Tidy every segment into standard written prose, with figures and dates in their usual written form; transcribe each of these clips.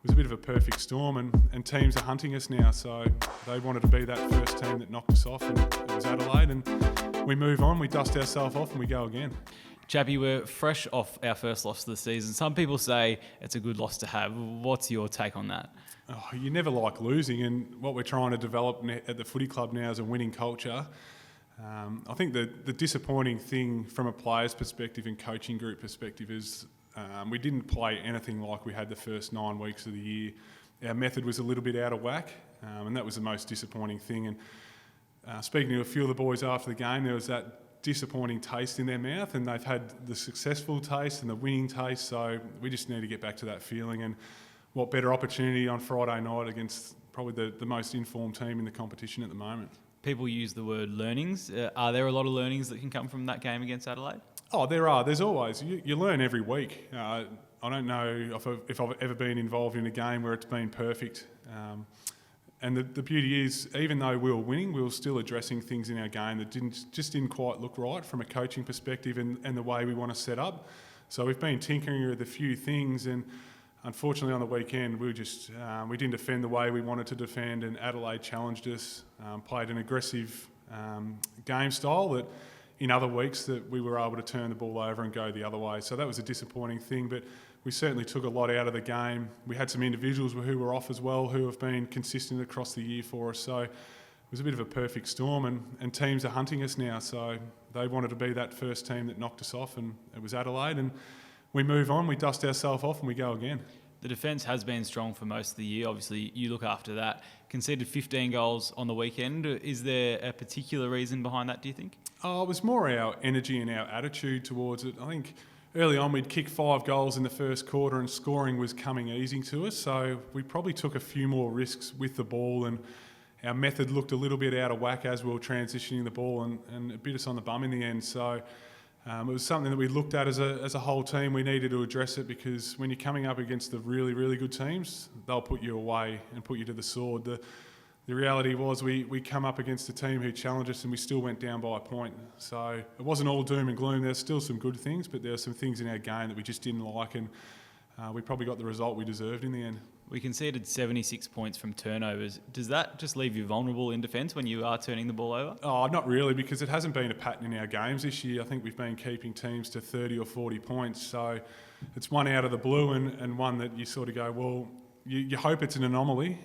was a bit of a perfect storm, and teams are hunting us now. So they wanted to be that first team that knocked us off, and it was Adelaide. And we move on, we dust ourselves off, and we go again. Chappie, we're fresh off our first loss of the season. Some people say it's a good loss to have. What's your take on that? Oh, you never like losing, and what we're trying to develop at the footy club now is a winning culture. I think the disappointing thing from a player's perspective and coaching group perspective is we didn't play anything like we had the first 9 weeks of the year. Our method was a little bit out of whack, and that was the most disappointing thing. And speaking to a few of the boys after the game, there was that disappointing taste in their mouth, and they've had the successful taste and the winning taste, so we just need to get back to that feeling. And what better opportunity on Friday night against probably the most informed team in the competition at the moment. People use the word learnings. Are there a lot of learnings that can come from that game against Adelaide? Oh, there are. There's always. You learn every week. I don't know if I've ever been involved in a game where it's been perfect. And the beauty is, even though we were winning, we were still addressing things in our game that didn't quite look right from a coaching perspective and the way we want to set up. So we've been tinkering with a few things, and unfortunately on the weekend we didn't defend the way we wanted to defend, and Adelaide challenged us, played an aggressive game style that in other weeks that we were able to turn the ball over and go the other way. So that was a disappointing thing, but we certainly took a lot out of the game. We had some individuals who were off as well who have been consistent across the year for us. So it was a bit of a perfect storm, and teams are hunting us now. So they wanted to be that first team that knocked us off, and it was Adelaide. And we move on, we dust ourselves off, and we go again. The defence has been strong for most of the year. Obviously, you look after that. Conceded 15 goals on the weekend. Is there a particular reason behind that, do you think? Oh, it was more our energy and our attitude towards it. I think early on we'd kick 5 goals in the first quarter and scoring was coming easy to us. So we probably took a few more risks with the ball, and our method looked a little bit out of whack as we were transitioning the ball, and it bit us on the bum in the end. So it was something that we looked at as a whole team. We needed to address it, because when you're coming up against the really, really good teams, they'll put you away and put you to the sword. The reality was we come up against a team who challenged us, and we still went down by a point. So it wasn't all doom and gloom. There's still some good things, but there are some things in our game that we just didn't like, and we probably got the result we deserved in the end. We conceded 76 points from turnovers. Does that just leave you vulnerable in defence when you are turning the ball over? Oh, not really, because it hasn't been a pattern in our games this year. I think we've been keeping teams to 30 or 40 points. So it's one out of the blue, and one that you sort of go, well, you hope it's an anomaly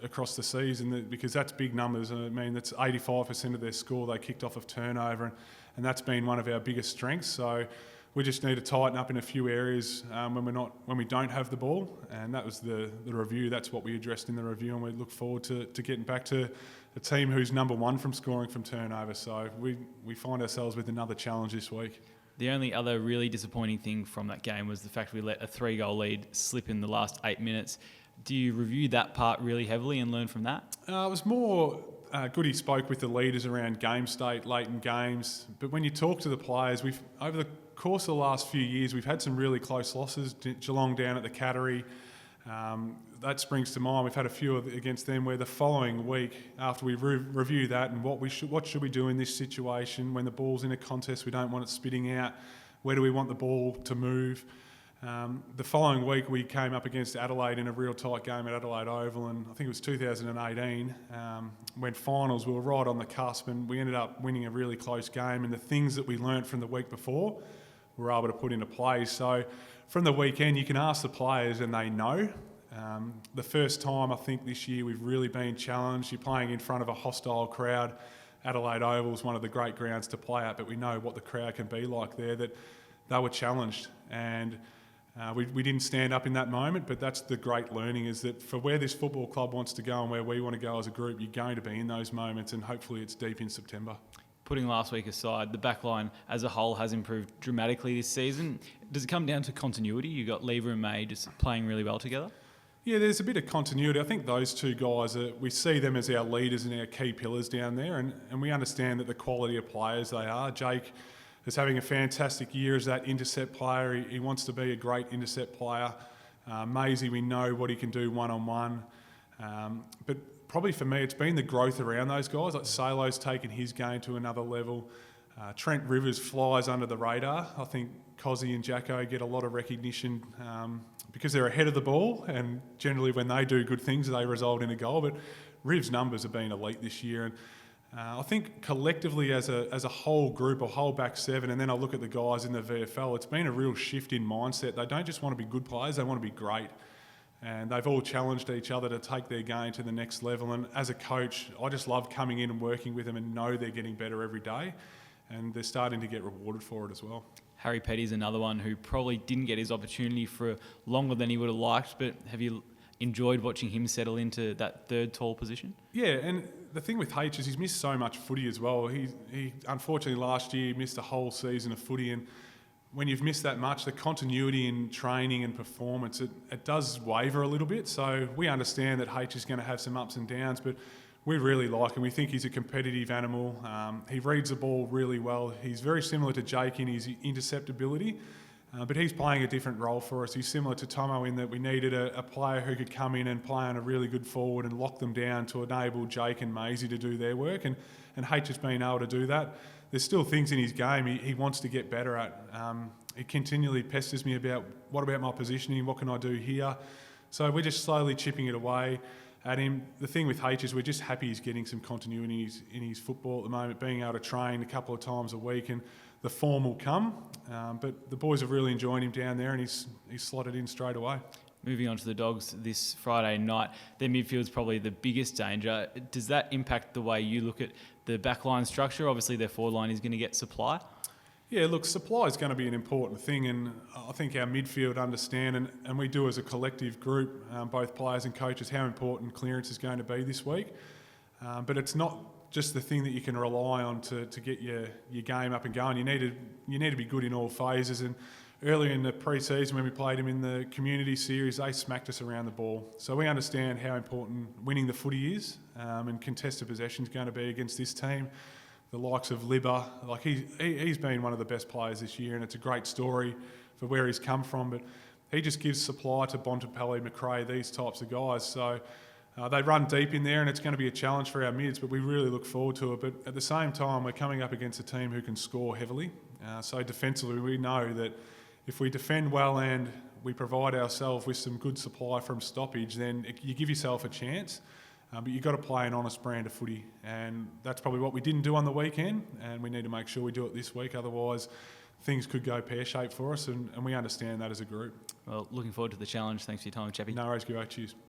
across the season, because that's big numbers. I mean, that's 85% of their score they kicked off of turnover, and that's been one of our biggest strengths. So we just need to tighten up in a few areas when we don't have the ball, and that was the review. That's what we addressed in the review, and we look forward to getting back to a team who's number one from scoring from turnover. So we find ourselves with another challenge this week. The only other really disappointing thing from that game was the fact we let a 3-goal lead slip in the last 8 minutes. Do you review that part really heavily and learn from that? It was more Goody spoke with the leaders around game state, late in games. But when you talk to the players, over the course of the last few years, we've had some really close losses. Geelong down at the Cattery, that springs to mind. We've had a few against them where the following week, after we review that and what should we do in this situation when the ball's in a contest, we don't want it spitting out, where do we want the ball to move? The following week we came up against Adelaide in a real tight game at Adelaide Oval, and I think it was 2018, when finals, we were right on the cusp, and we ended up winning a really close game, and the things that we learnt from the week before we were able to put into play. So from the weekend you can ask the players and they know. The first time I think this year we've really been challenged. You're playing in front of a hostile crowd. Adelaide Oval is one of the great grounds to play at, but we know what the crowd can be like there, that they were challenged, and we didn't stand up in that moment. But that's the great learning, is that for where this football club wants to go and where we want to go as a group, you're going to be in those moments, and hopefully it's deep in September. Putting last week aside, the backline as a whole has improved dramatically this season. Does it come down to continuity? You got Lever and May just playing really well together? Yeah, there's a bit of continuity. I think those two guys, we see them as our leaders and our key pillars down there, and we understand that the quality of players they are. Jake is having a fantastic year as that intercept player. He wants to be a great intercept player. Maisie, we know what he can do one-on-one. But probably for me, it's been the growth around those guys. Like Salo's taken his game to another level. Trent Rivers flies under the radar. I think Cozzy and Jacko get a lot of recognition because they're ahead of the ball, and generally when they do good things, they result in a goal. But Riv's numbers have been elite this year, and I think collectively as a whole group, a whole back seven, and then I look at the guys in the VFL, it's been a real shift in mindset. They don't just want to be good players, they want to be great. And they've all challenged each other to take their game to the next level. And as a coach, I just love coming in and working with them and know they're getting better every day. And they're starting to get rewarded for it as well. Harry Petty's another one who probably didn't get his opportunity for longer than he would have liked, but have you enjoyed watching him settle into that third tall position? Yeah, and the thing with H is he's missed so much footy as well. He unfortunately last year missed a whole season of footy, and when you've missed that much, the continuity in training and performance, it does waver a little bit. So we understand that H is going to have some ups and downs, but we really like him. We think he's a competitive animal. He reads the ball really well. He's very similar to Jake in his interceptability, but he's playing a different role for us. He's similar to Tomo in that we needed a player who could come in and play on a really good forward and lock them down to enable Jake and Maisie to do their work, and H has been able to do that. There's still things in his game he wants to get better at. He continually pesters me about, what about my positioning, what can I do here? So we're just slowly chipping it away at him. The thing with H is we're just happy he's getting some continuity in his football at the moment, being able to train a couple of times a week, and the form will come. But the boys are really enjoying him down there, and he's slotted in straight away. Moving on to the Dogs this Friday night, their midfield's probably the biggest danger. Does that impact the way you look at the backline structure? Obviously, their forward line is going to get supply. Yeah, look, supply is going to be an important thing, and I think our midfield understand, and we do as a collective group, both players and coaches, how important clearance is going to be this week. But it's not just the thing that you can rely on to get your game up and going. You need to be good in all phases, and earlier in the pre-season when we played them in the community series, they smacked us around the ball. So we understand how important winning the footy is, and contested possession is going to be against this team. The likes of Libba, like he's been one of the best players this year, and it's a great story for where he's come from. But he just gives supply to Bontempelli, McRae, these types of guys. So they run deep in there, and it's going to be a challenge for our mids, but we really look forward to it. But at the same time, we're coming up against a team who can score heavily. So defensively, we know that if we defend well and we provide ourselves with some good supply from stoppage, then you give yourself a chance. But you've got to play an honest brand of footy, and that's probably what we didn't do on the weekend, and we need to make sure we do it this week. Otherwise, things could go pear-shaped for us, and we understand that as a group. Well, looking forward to the challenge. Thanks for your time, Chappie. No worries, Giro. Cheers.